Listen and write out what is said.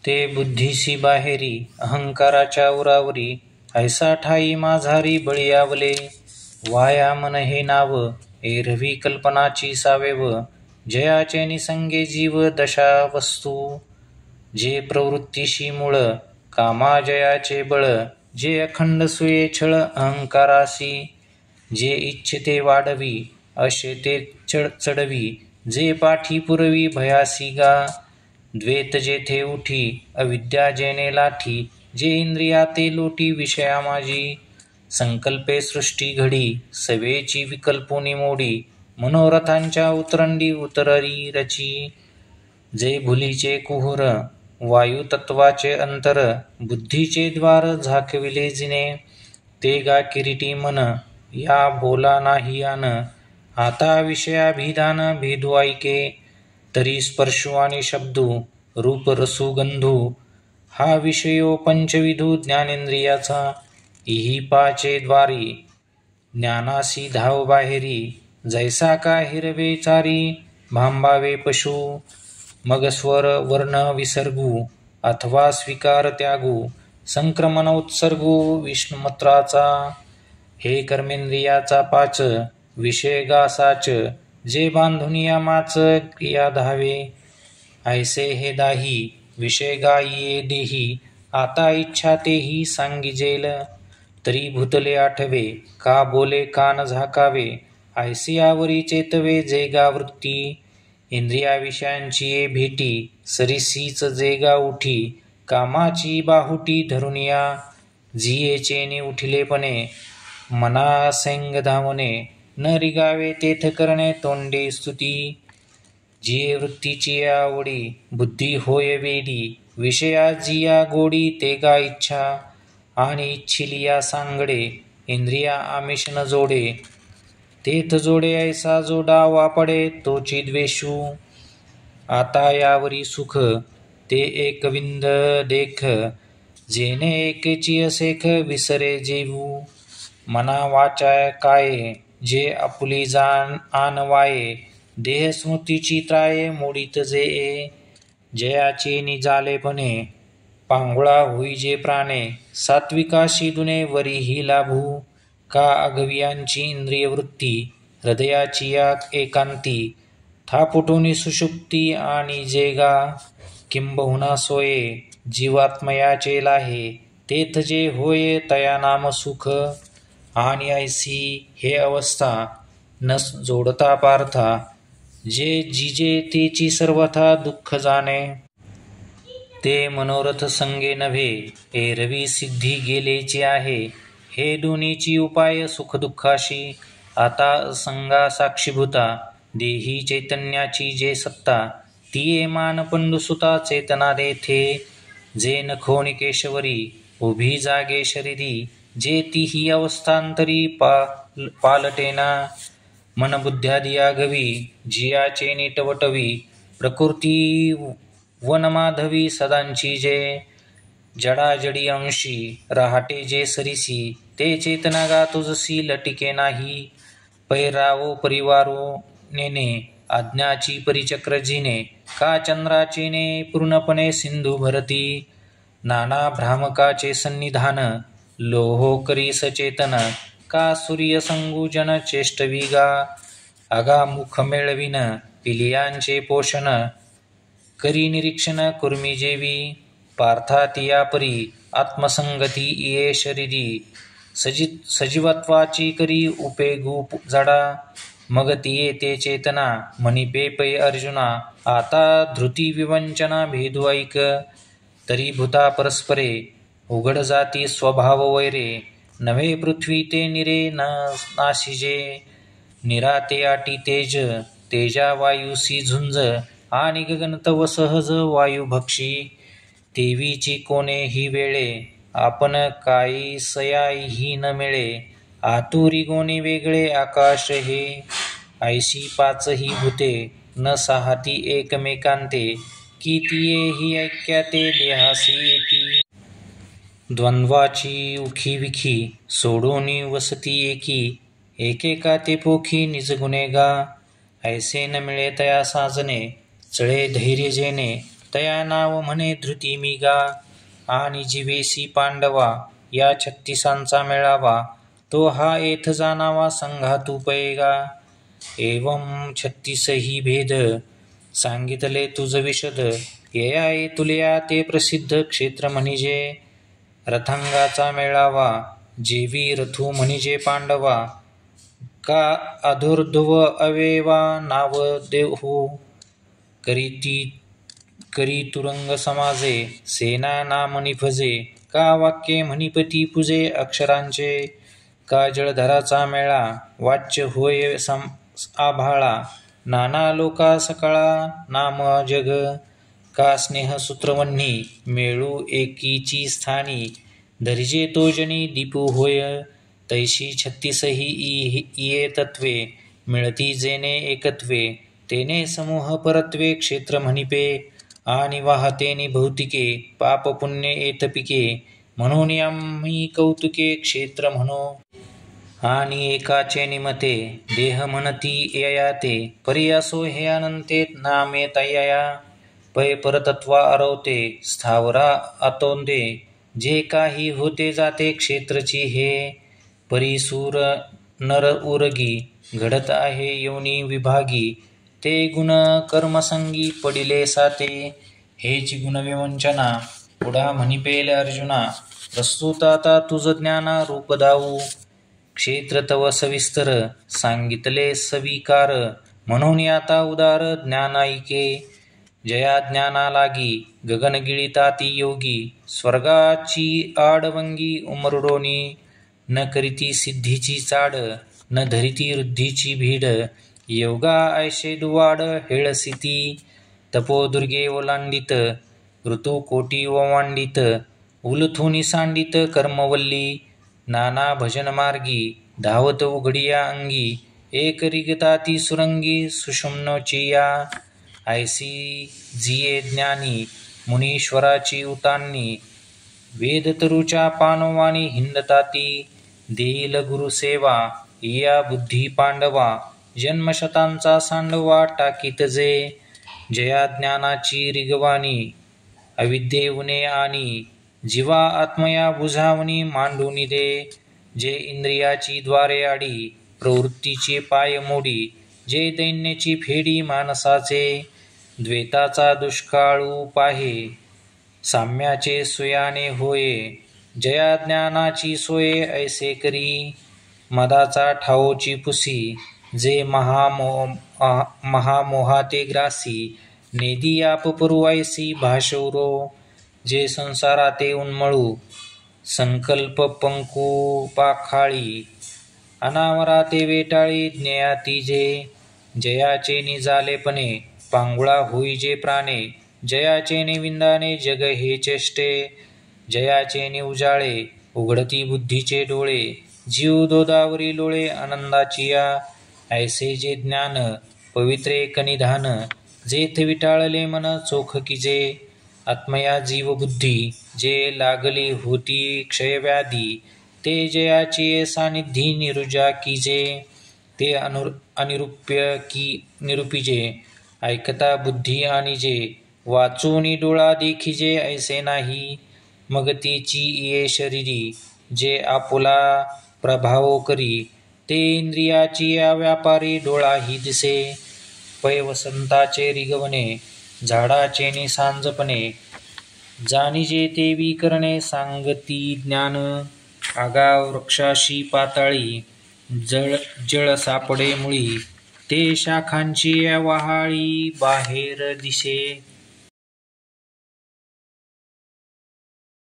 ते बुद्धीसी बाहेरी अहंकाराच्या उरावरी ऐसा ठाई माझारी बळीयावले. वाया मन हे नाव एरवी कल्पनाची सावेव. जयाचे निसंगे जीव दशा वस्तू. जे प्रवृत्तीशी मूळ कामा जयाचे बळ. जे अखंड सुये छळ अहंकारासी. जे इच्छिते वाढवी अशेते चढवी. जे पाठी पुरवी भयासी गा. द्वैत जेथे उठी अविद्या जेने लाठी. जे इंद्रियाते लोटी विषया माझी. संकल्पे सृष्टी घडी सवेची विकल्पोनी मोडी. मनोरथांच्या उतरंडी उतररी रची. जे भुलीचे कुहर वायू तत्वाचे अंतर. बुद्धीचे द्वार झाकविले जिने. ते गा किरीटी मन या बोला नाही आन. आता विषयाभिधान भेदू ऐके. तरी स्पर्शू आणि शब्दू रूप रसू गंधू. हा विषयो पंचविधू ज्ञानेंद्रियाचा. इही पाचे द्वारी ज्ञानासी धाव बाहेरी. जैसा का हिरवे चारी भांबावे पशु. मग स्वर वर्ण विसर्गू अथवा स्वीकार त्यागू. संक्रमण उत्सर्गू विष्णुमत्राचा. हे कर्मेंद्रियाचा पाच विषय गा साच. जे बांधून या माच क्रिया धावे. ऐसे हे दाही विषय गा ये देही. आता इच्छा तेही सांगिजेल. तरी भूतले आठवे का बोले कान झाकावे. ऐसे यावरी चेतवे जे गा वृत्ती. इंद्रिया विषयांची ये भेटी सरीसीच जे गा उठी. कामाची बाहुटी धरून या. जिये चेने उठिलेपणे मना सैंग धावणे. न रिगावे तेथ करणे तोंडे स्तुती. जिये वृत्तीची आवडी बुद्धी होय वेडी. विषया जिया गोडी ते गा इच्छा. आणि इच्छिलिया सांगडे इंद्रिया आमिष न जोडे. तेथ जोडे ऐसा जोडा वापडे तोची द्वेषू. आता यावरी सुख ते एकविंद देख. जेने एकेची असेख विसरे जेवू. मना वाचा काये जे आपुली जाण आन वाये. देह स्मृतीची त्राये मोडीत जे. जयाचे निजालेपणे पांगुळा होई जे प्राणे. सात्विकाशी दुने वरीही लाभू. का अगवियांची इंद्रिय वृत्ती हृदयाची या एकांती. थापुटोनी सुषुप्ती आणि जे गा. किंबहुना सोये जीवात्मयाचे लाहे. तेथ जे होय तया नाम सुख. आणि ऐसी हे अवस्था न जोडता पार्था. जे जिजे तेची सर्वथा दुःख जाणे. ते मनोरथ संगे नव्हे एरवी सिद्धी गेलेची आहे. हे दोन्हीची उपाय सुखदुःखाशी. आता असंगा साक्षीभूता देही चैतन्याची जे सत्ता. तिये मान पंडुसुता चेतना देथे. जे नखोनिकेशवरी उभी जागे शरीरी. जे तीही अवस्थांतरी पालटेना. मन बुद्ध्यादी आगवी जियाचे निटवटवी. प्रकृती वनमाधवी सदांची जे. जडाजडी अंशी राहटे जे सरीसी. ते चेतना गा तुझसी लटिके नाही. पैरावो परिवारो नेने आज्ञाची परिचक्र जिने. का चंद्राचे ने पूर्णपणे सिंधू भरती. नाना भ्रामकाचे सन्निधान लोहो करी सचेतन. का सूर्य संगूजन चेष्टवी गा. आगा मुख मेळविन पिलियांचे पोषण. करी निरीक्षण कुर्मी जेवी. पार्थातिया परी आत्मसंगती ये शरीरी. सजीवत्वाची करी उपेगू जडा. मग तिये ते चेतना मणिपे पै अर्जुना. आता धृती विवंचना भेदू ऐक. तरी भूता परस्परे उघड जाती स्वभाव वैरे. नव्हे पृथ्वी ते निरे नाशिजे. निराते आटी तेज तेजा वायुसी झुंज. आणि गगन तव सहज वायू भक्षी. तेवीची कोणे ही वेळे आपण काही सयाही न मिळे. आतुरी गोणी वेगळे आकाश हे. ऐशी पाचही भूते न साहती एकमेकांते. की तिये ही ऐक्याते देहासी एकी. द्वंद्वाची उखी विखी सोडोनी वसती एकी. एकेका ते पोखी निज गुन्हेगा. ऐसे न मिळे तया साजने चळे धैर्य जेने. तया नाव म्हणे धृती मिगा. आणि जीवेसी पांडवा या 36 मेळावा, तो हा येथ जाणावा संघातू पयेगा. एवं 36 ही भेद सांगितले तुझ विशद. यया तुलया ते प्रसिद्ध क्षेत्र म्हणजे. रथांगाचा मेळावा जेवी रथू म्हणजे पांडवा. का अधुर्ध्व अवेवा नाव देहू. करी तुरंग समाजे सेना नाम निफजे. का वाक्ये म्हणिपती पूजे अक्षरांचे. का जळधराचा मेळा वाच्य होय आभाळा. नाना लोका सकाळा नाम जग. का स्नेह सूत्रवन्ही मेळू एकीची स्थानी. धरिजे तो जनी दीपू होय. तैशी 36 ही इये तत्वे. मिळती जेने एकत्वे. तेने समूह परत्वे क्षेत्र म्हणिपे. आणि वाहतेनी भौतिके पाप पुण्य येत पिके. म्हणून आम्ही कौतुके क्षेत्र म्हणो. आणि एकाचे निमते देह म्हणती ययाते. परी असो हे अनंते नामे तयया. पै परतत्वा अरवते स्थावरा अतोंदे. जे काही होते जाते क्षेत्रची हे. परी सूर नर उरगी घडत आहे योनी विभागी. ते गुण कर्मसंगी पडिले साते. हेची गुणविवंचना पुढा म्हणिपेल अर्जुना. प्रस्तुत आता तुझ ज्ञाना रूप दाऊ. क्षेत्र तव सविस्तर सांगितले सविकार. म्हणून आता उदार ज्ञानाईके. जया ज्ञाना लागी गगन गिळिताती योगी. स्वर्गाची आडवंगी उमरडोनी. न करीती सिद्धीची चाड न धरिती वृद्धीची भीड. योगा ऐशे दुवाड हेळसिती. तपोदुर्गे ओलांडित ऋतू कोटी ओवांडित. उलथुनी सांडित कर्मवल्ली. नाना भजन मार्गी धावत उघडिया अंगी. एक रिगताती सुरंगी सुषुम्नोची या. ऐसी जिये ज्ञानी मुनीश्वराची उतांनी. वेदतरुच्या पानवानी हिंदताती. देईल गुरुसेवा या बुद्धी पांडवा. जन्मशतांचा सांडवा टाकीत जे. जया ज्ञानाची रिगवानी अविद्ये उने आणि. जीवा आत्मया बुझावणी मांडूनी दे. जे इंद्रियाची द्वारे आडी प्रवृत्तीचे पाय मोडी. जे दैन्याची फेडी मानसाचे. द्वैताचा दुष्काळू पाहे साम्याचे सुयाने होये. जया ज्ञानाची सोये ऐसे करी. मदाचा ठावोची पुसी. जे महामोहाते ग्रासी. नेदी आप पुरवायसी भाषौरो. जे संसाराते उन्मळू संकल्प पंकू पाखाळी. अनावराते वेटाळी ज्ञेयाती जे. जयाचे निजालेपणे पांगुळा होईजे प्राणे. जयाचे विंदाने जग हे चेष्टे. जयाचे उजाळे उघडती बुद्धीचे डोळे. जीव दोदावरी लोळे आनंदाची या. ऐसे जे ज्ञान पवित्रे कनिधान. जेथ विटाळले मन चोख किजे. आत्मया जीव बुद्धी जे लागली होती क्षयव्याधी. ते जयाचे सानिधी निरुजा कीजे. ते अनिरूप्य की निरूपिजे. ऐकता बुद्धी आणि जे. वाचूनी डोळा देखिजे ऐसे नाही. मग तेची ये शरीरी. जे आपुला प्रभाव करी. ते इंद्रियाची या व्यापारी डोळाही दिसे. पै वसंताचे रिगवणे झाडाचे नि सांजपणे. जाणिजे ते विकरणे सांगती ज्ञान. आगाव वृक्षाशी पाताळी जळ सापडे मुळी. ते शाखांची वहाळी बाहेर दिसे.